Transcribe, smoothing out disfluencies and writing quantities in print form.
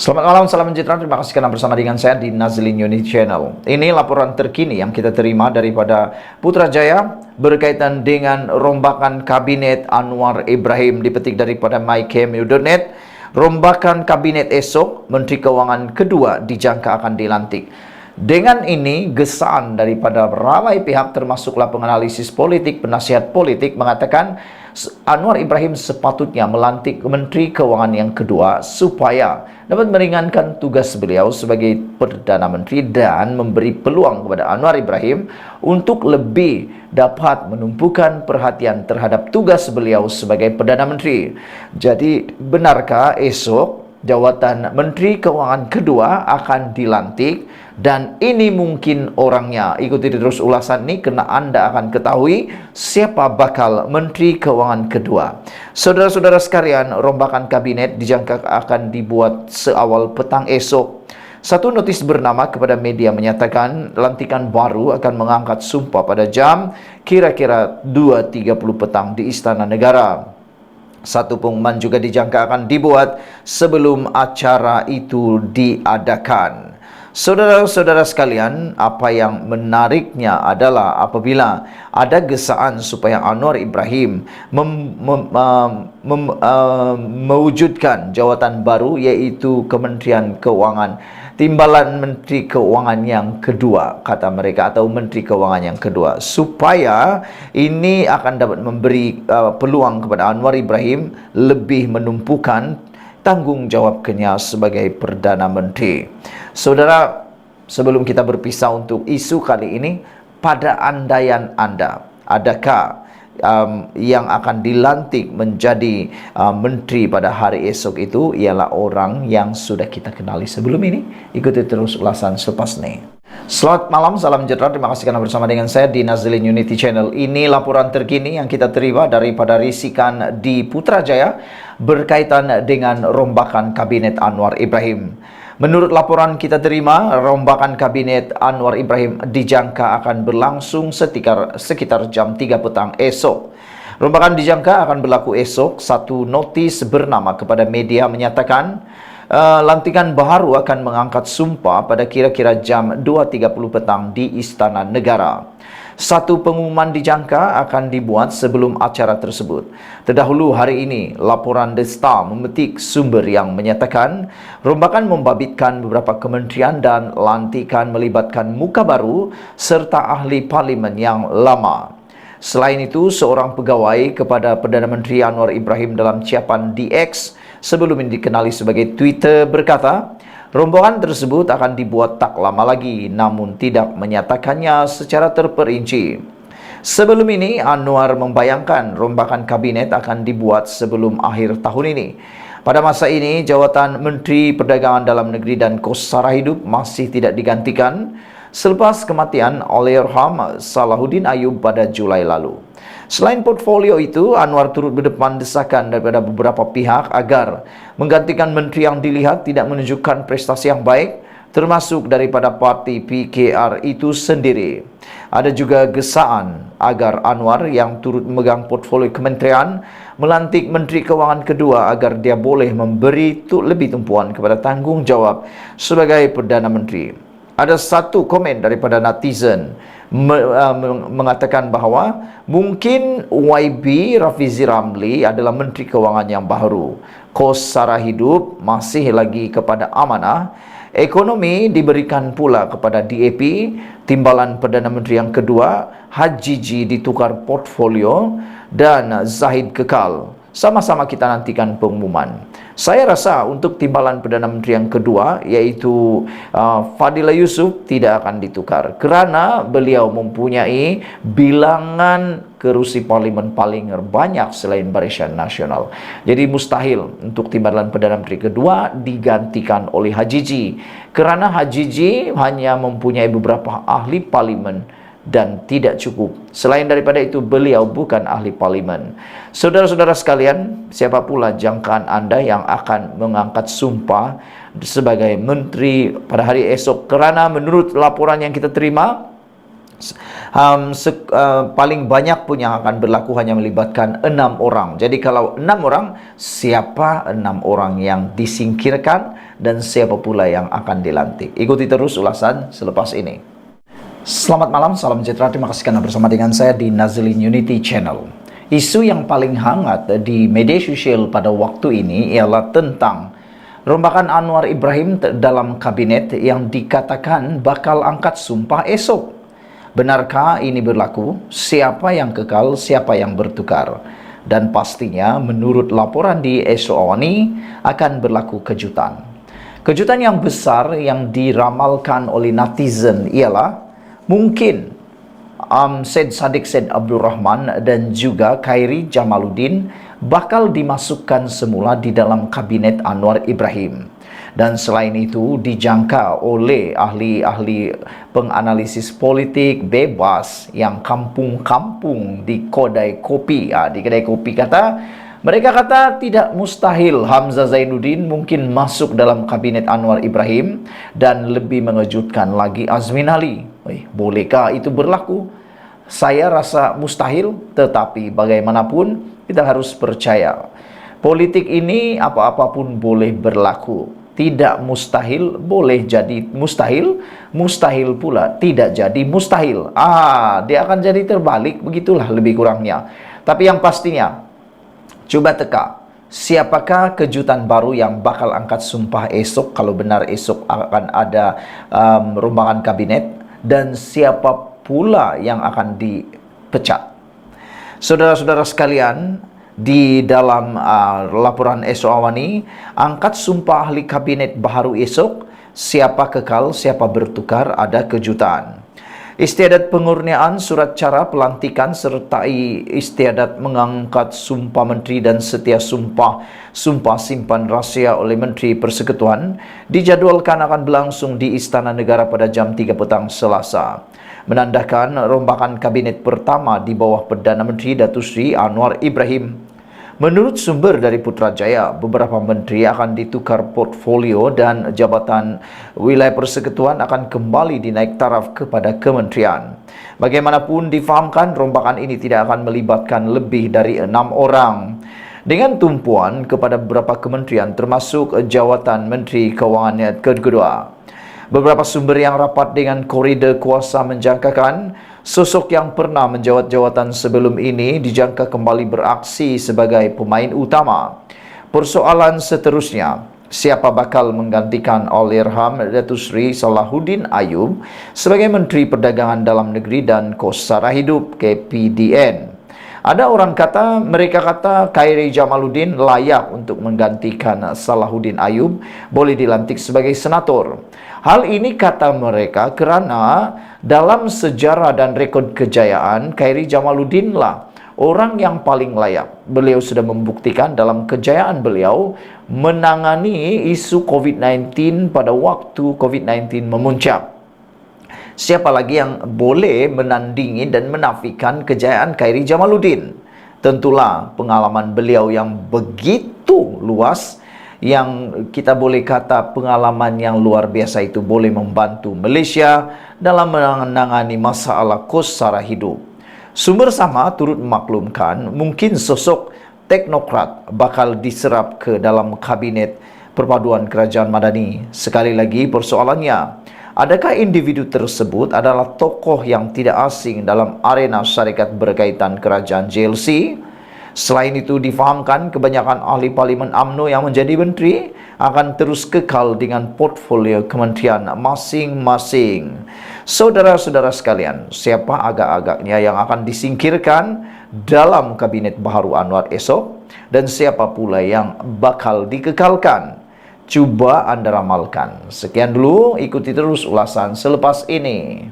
Selamat malam, salam sejahtera. Terima kasih karena bersama dengan saya di Nazlin Unity Channel. Ini laporan terkini yang kita terima daripada Putrajaya berkaitan dengan rombakan kabinet Anwar Ibrahim, dipetik daripada myKMU.net. Rombakan kabinet esok, Menteri Keuangan kedua dijangka akan dilantik. Dengan ini, gesaan daripada ramai pihak termasuklah penganalisis politik, penasihat politik mengatakan Anwar Ibrahim sepatutnya melantik Menteri Keuangan yang kedua supaya dapat meringankan tugas beliau sebagai Perdana Menteri dan memberi peluang kepada Anwar Ibrahim untuk lebih dapat menumpukan perhatian terhadap tugas beliau sebagai Perdana Menteri. Jadi, benarkah esok jawatan Menteri Keuangan kedua akan dilantik? Dan ini mungkin orangnya. Ikuti terus ulasan ini karena Anda akan ketahui siapa bakal Menteri Keuangan kedua. Saudara-saudara sekalian, rombakan kabinet dijangka akan dibuat seawal petang esok. Satu notis bernama kepada media menyatakan lantikan baru akan mengangkat sumpah pada jam kira-kira 2.30 petang di Istana Negara. Satu pengumuman juga dijangka akan dibuat sebelum acara itu diadakan. Saudara-saudara sekalian, apa yang menariknya adalah apabila ada gesaan supaya Anwar Ibrahim mewujudkan jawatan baru, yaitu Kementerian Keuangan, timbalan Menteri Keuangan yang kedua, kata mereka, atau Menteri Keuangan yang kedua, supaya ini akan dapat memberi peluang kepada Anwar Ibrahim lebih menumpukan tanggung jawabnya sebagai Perdana Menteri. Saudara, sebelum kita berpisah untuk isu kali ini, pada andaian Anda, adakah yang akan dilantik menjadi menteri pada hari esok itu ialah orang yang sudah kita kenali sebelum ini? Ikuti terus ulasan selepas ini. Selamat malam, salam sejahtera. Terima kasih karena bersama dengan saya di Nazlin Unity Channel. Ini laporan terkini yang kita terima daripada risikan di Putrajaya berkaitan dengan rombakan kabinet Anwar Ibrahim. Menurut laporan kita terima, rombakan kabinet Anwar Ibrahim dijangka akan berlangsung sekitar jam 3 petang esok. Rombakan dijangka akan berlaku esok. Satu notis bernama kepada media menyatakan lantikan baru akan mengangkat sumpah pada kira-kira jam 2.30 petang di Istana Negara. Satu pengumuman dijangka akan dibuat sebelum acara tersebut. Terdahulu hari ini, laporan The Star memetik sumber yang menyatakan rombakan membabitkan beberapa kementerian dan lantikan melibatkan muka baru serta ahli parlimen yang lama. Selain itu, seorang pegawai kepada Perdana Menteri Anwar Ibrahim dalam ciapan DX sebelum ini dikenali sebagai Twitter berkata, rombongan tersebut akan dibuat tak lama lagi, namun tidak menyatakannya secara terperinci. Sebelum ini, Anwar membayangkan rombakan kabinet akan dibuat sebelum akhir tahun ini. Pada masa ini, jawatan Menteri Perdagangan Dalam Negeri dan Kos Sara Hidup masih tidak digantikan selepas kematian Allahyarham Salahuddin Ayyub pada Julai lalu. Selain portfolio itu, Anwar turut berdepan desakan daripada beberapa pihak agar menggantikan menteri yang dilihat tidak menunjukkan prestasi yang baik, termasuk daripada parti PKR itu sendiri. Ada juga gesaan agar Anwar yang turut memegang portfolio kementerian melantik Menteri Keuangan kedua agar dia boleh memberi lebih tumpuan kepada tanggung jawab sebagai Perdana Menteri. Ada satu komen daripada netizen mengatakan bahawa mungkin YB Rafizi Ramli adalah Menteri Keuangan yang baru. Kos Sara Hidup masih lagi kepada amanah. Ekonomi diberikan pula kepada DAP, timbalan Perdana Menteri yang kedua. Haji G ditukar portfolio dan Zahid kekal. Sama-sama kita nantikan pengumuman. Saya rasa untuk timbalan Perdana Menteri yang kedua, yaitu Fadillah Yusuf, tidak akan ditukar kerana beliau mempunyai bilangan kerusi parlimen paling banyak selain Barisan Nasional. Jadi mustahil untuk timbalan Perdana Menteri kedua digantikan oleh Haji G, kerana Haji G hanya mempunyai beberapa ahli parlimen dan tidak cukup. Selain daripada itu, beliau bukan ahli parlimen. Saudara-saudara sekalian, siapa pula jangkaan Anda yang akan mengangkat sumpah sebagai menteri pada hari esok? Kerana menurut laporan yang kita terima, paling banyak pun yang akan berlaku hanya melibatkan 6 orang. Jadi kalau 6 orang, siapa 6 orang yang disingkirkan dan siapa pula yang akan dilantik. Ikuti terus ulasan selepas ini. Selamat malam, salam sejahtera. Terima kasih karena bersama dengan saya di Nazlin Unity Channel. Isu yang paling hangat di media sosial pada waktu ini ialah tentang rombakan Anwar Ibrahim dalam kabinet yang dikatakan bakal angkat sumpah esok. Benarkah ini berlaku? Siapa yang kekal, siapa yang bertukar? Dan pastinya menurut laporan di Esok-Awani akan berlaku kejutan. Kejutan yang besar yang diramalkan oleh netizen ialah mungkin Syed Saddiq Syed Abdul Rahman dan juga Khairi Jamaluddin bakal dimasukkan semula di dalam kabinet Anwar Ibrahim. Dan selain itu dijangka oleh ahli-ahli penganalisis politik bebas yang kampung-kampung di kedai kopi. Di kedai kopi mereka kata tidak mustahil Hamzah Zainuddin mungkin masuk dalam kabinet Anwar Ibrahim, dan lebih mengejutkan lagi Azmin Ali. Bolehkah itu berlaku? Saya rasa mustahil, tetapi bagaimanapun kita harus percaya. Politik ini apa-apapun boleh berlaku. Tidak mustahil boleh jadi mustahil, mustahil pula tidak jadi mustahil. Dia akan jadi terbalik, begitulah lebih kurangnya. Tapi yang pastinya, coba teka, siapakah kejutan baru yang bakal angkat sumpah esok kalau benar esok akan ada rombakan kabinet, dan siapa pula yang akan dipecat. Saudara-saudara sekalian, di dalam laporan Esok-Awani, angkat sumpah ahli kabinet baru esok, siapa kekal, siapa bertukar, ada kejutan. Istiadat pengurniaan surat cara pelantikan sertai istiadat mengangkat sumpah menteri dan setia sumpah simpan rahsia oleh Menteri Persekutuan dijadwalkan akan berlangsung di Istana Negara pada jam 3 petang Selasa, menandakan rombakan kabinet pertama di bawah Perdana Menteri Datuk Seri Anwar Ibrahim. Menurut sumber dari Putrajaya, beberapa menteri akan ditukar portfolio dan jabatan wilayah persekutuan akan kembali dinaik taraf kepada kementerian. Bagaimanapun difahamkan, rombakan ini tidak akan melibatkan lebih dari 6 orang. Dengan tumpuan kepada beberapa kementerian termasuk jawatan Menteri Kewangan kedua. Beberapa sumber yang rapat dengan koridor kuasa menjangkakan sosok yang pernah menjawat jawatan sebelum ini dijangka kembali beraksi sebagai pemain utama. Persoalan seterusnya, siapa bakal menggantikan Allahyarham Datuk Seri Salahuddin Ayub sebagai Menteri Perdagangan Dalam Negeri dan Kos Sara Hidup KPDN. Ada orang mereka kata Khairi Jamaluddin layak untuk menggantikan Salahuddin Ayub, boleh dilantik sebagai senator. Hal ini kata mereka kerana dalam sejarah dan rekod kejayaan, Khairi Jamaluddin lah orang yang paling layak. Beliau sudah membuktikan dalam kejayaan beliau menangani isu COVID-19 pada waktu COVID-19 memuncak. Siapa lagi yang boleh menandingi dan menafikan kejayaan Khairi Jamaluddin? Tentulah pengalaman beliau yang begitu luas, yang kita boleh kata pengalaman yang luar biasa itu boleh membantu Malaysia dalam menangani masalah kos sara hidup. Sumber sama turut memaklumkan mungkin sosok teknokrat bakal diserap ke dalam kabinet perpaduan kerajaan madani. Sekali lagi persoalannya, adakah individu tersebut adalah tokoh yang tidak asing dalam arena syarikat berkaitan kerajaan JLC? Selain itu difahamkan kebanyakan ahli parlimen UMNO yang menjadi menteri akan terus kekal dengan portfolio kementerian masing-masing. Saudara-saudara sekalian, siapa agak-agaknya yang akan disingkirkan dalam kabinet baru Anwar esok, dan siapa pula yang bakal dikekalkan? Cuba Anda ramalkan. Sekian dulu, ikuti terus ulasan selepas ini.